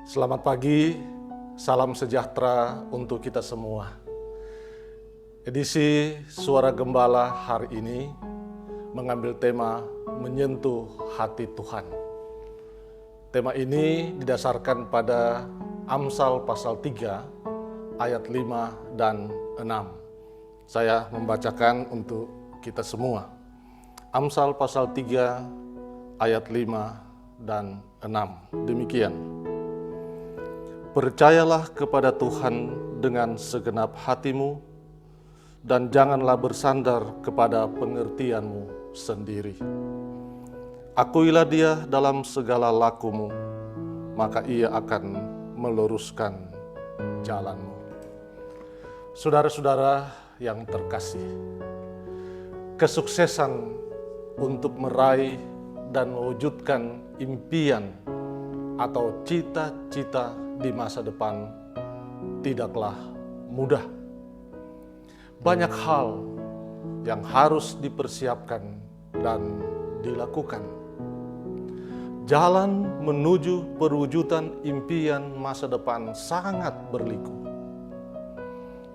Selamat pagi, salam sejahtera untuk kita semua. Edisi Suara Gembala hari ini mengambil tema menyentuh hati Tuhan. Tema ini didasarkan pada Amsal pasal 3 ayat 5 dan 6. Saya membacakan untuk kita semua. Amsal pasal 3 ayat 5 dan 6. Demikian. Percayalah kepada Tuhan dengan segenap hatimu, dan janganlah bersandar kepada pengertianmu sendiri. Akuilah Dia dalam segala lakumu, maka Ia akan meluruskan jalanmu. Saudara-saudara yang terkasih, kesuksesan untuk meraih dan mewujudkan impian atau cita-cita di masa depan tidaklah mudah. Banyak hal yang harus dipersiapkan dan dilakukan. Jalan menuju perwujudan impian masa depan sangat berliku.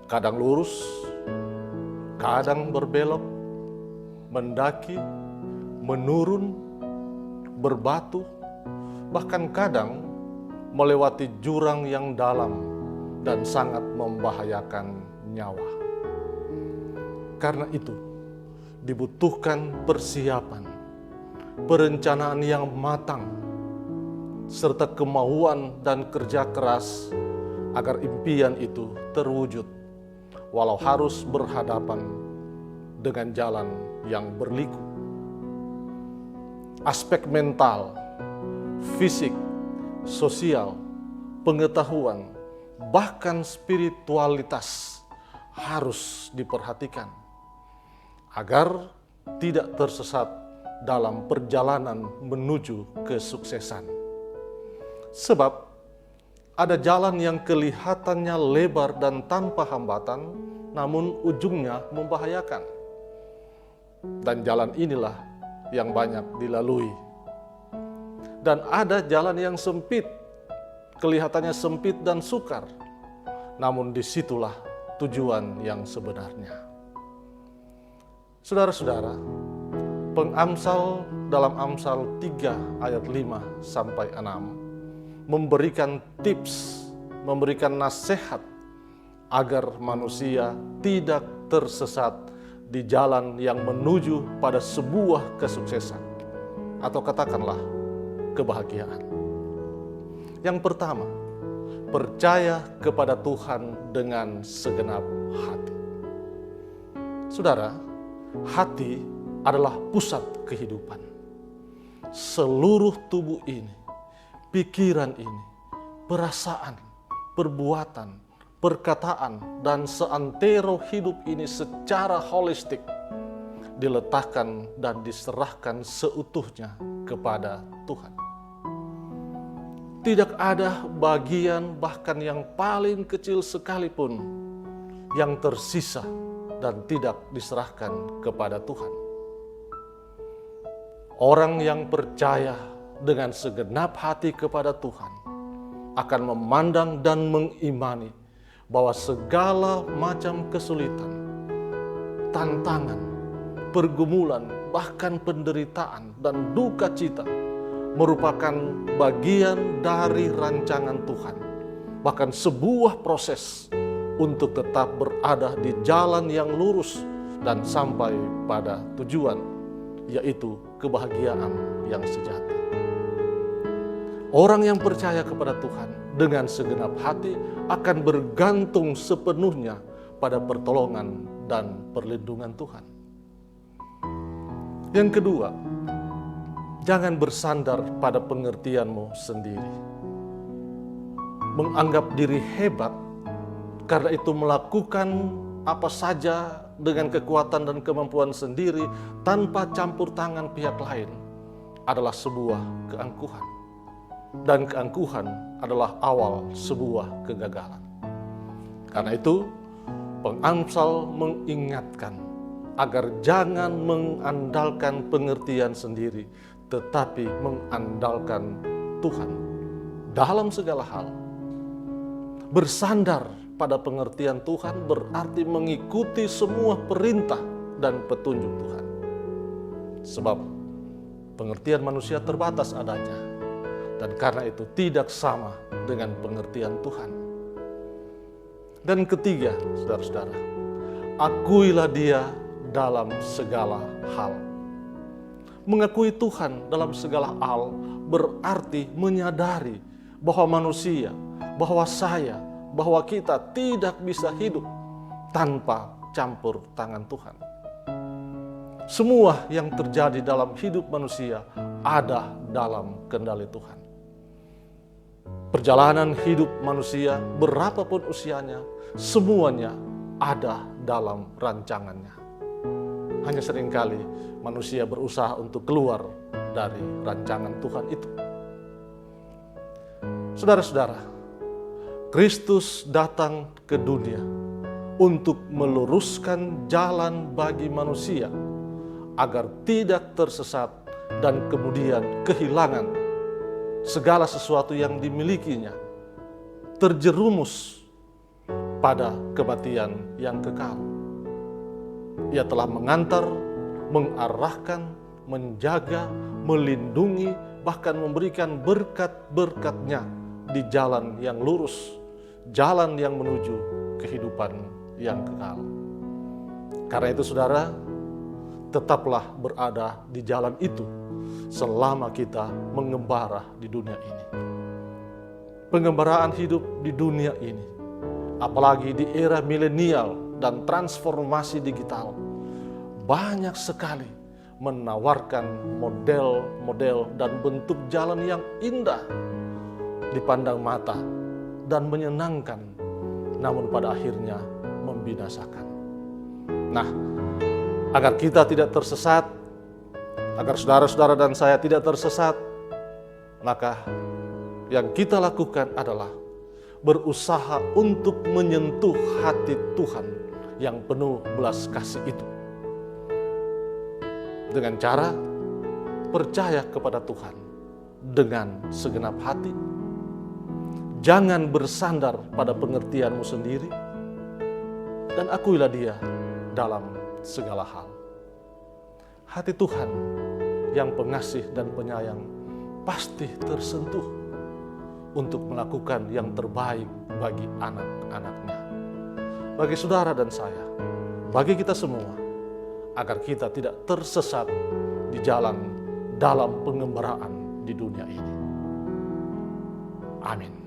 Kadang lurus, kadang berbelok, mendaki, menurun, berbatu, bahkan kadang melewati jurang yang dalam dan sangat membahayakan nyawa. Karena itu, dibutuhkan persiapan, perencanaan yang matang, serta kemauan dan kerja keras agar impian itu terwujud, walau harus berhadapan dengan jalan yang berliku. Aspek mental, fisik, sosial, pengetahuan, bahkan spiritualitas harus diperhatikan agar tidak tersesat dalam perjalanan menuju kesuksesan. Sebab ada jalan yang kelihatannya lebar dan tanpa hambatan, namun ujungnya membahayakan. Dan jalan inilah yang banyak dilalui. Dan ada jalan yang sempit, kelihatannya sempit dan sukar, namun disitulah tujuan yang sebenarnya. Saudara-saudara, pengamsal dalam Amsal 3 ayat 5 sampai 6 memberikan tips, memberikan nasihat agar manusia tidak tersesat di jalan yang menuju pada sebuah kesuksesan, atau katakanlah kebahagiaan. Yang pertama, percaya kepada Tuhan dengan segenap hati. Saudara, hati adalah pusat kehidupan. Seluruh tubuh ini, pikiran ini, perasaan, perbuatan, perkataan, dan seantero hidup ini secara holistik diletakkan dan diserahkan seutuhnya kepada Tuhan. Tidak ada bagian bahkan yang paling kecil sekalipun yang tersisa dan tidak diserahkan kepada Tuhan. Orang yang percaya dengan segenap hati kepada Tuhan akan memandang dan mengimani bahwa segala macam kesulitan, tantangan, pergumulan, bahkan penderitaan dan duka cita merupakan bagian dari rancangan Tuhan, bahkan sebuah proses untuk tetap berada di jalan yang lurus dan sampai pada tujuan, yaitu kebahagiaan yang sejati. Orang yang percaya kepada Tuhan dengan segenap hati akan bergantung sepenuhnya pada pertolongan dan perlindungan Tuhan. Yang kedua, jangan bersandar pada pengertianmu sendiri. Menganggap diri hebat, karena itu melakukan apa saja dengan kekuatan dan kemampuan sendiri tanpa campur tangan pihak lain adalah sebuah keangkuhan. Dan keangkuhan adalah awal sebuah kegagalan. Karena itu, pengamsal mengingatkan agar jangan mengandalkan pengertian sendiri, tetapi mengandalkan Tuhan dalam segala hal. Bersandar pada pengertian Tuhan berarti mengikuti semua perintah dan petunjuk Tuhan. Sebab pengertian manusia terbatas adanya, dan karena itu tidak sama dengan pengertian Tuhan. Dan ketiga, saudara-saudara, akuilah Dia dalam segala hal. Mengakui Tuhan dalam segala hal berarti menyadari bahwa manusia, bahwa saya, bahwa kita tidak bisa hidup tanpa campur tangan Tuhan. Semua yang terjadi dalam hidup manusia ada dalam kendali Tuhan. Perjalanan hidup manusia, berapapun usianya, semuanya ada dalam rancangannya. Hanya seringkali manusia berusaha untuk keluar dari rancangan Tuhan itu. Saudara-saudara, Kristus datang ke dunia untuk meluruskan jalan bagi manusia agar tidak tersesat dan kemudian kehilangan segala sesuatu yang dimilikinya, terjerumus pada kematian yang kekal. Ia telah mengantar, mengarahkan, menjaga, melindungi, bahkan memberikan berkat-berkat-Nya di jalan yang lurus, jalan yang menuju kehidupan yang kekal. Karena itu saudara, tetaplah berada di jalan itu selama kita mengembara di dunia ini. Pengembaraan hidup di dunia ini, apalagi di era milenial dan transformasi digital, banyak sekali menawarkan model-model dan bentuk jalan yang indah dipandang mata dan menyenangkan, namun pada akhirnya membinasakan. Nah, agar kita tidak tersesat, agar saudara-saudara dan saya tidak tersesat, maka yang kita lakukan adalah berusaha untuk menyentuh hati Tuhan yang penuh belas kasih itu. Dengan cara percaya kepada Tuhan dengan segenap hati. Jangan bersandar pada pengertianmu sendiri, dan akuilah Dia dalam segala hal. Hati Tuhan yang pengasih dan penyayang pasti tersentuh untuk melakukan yang terbaik bagi anak-anaknya. Bagi saudara dan saya, bagi kita semua, agar kita tidak tersesat di jalan dalam pengembaraan di dunia ini. Amin.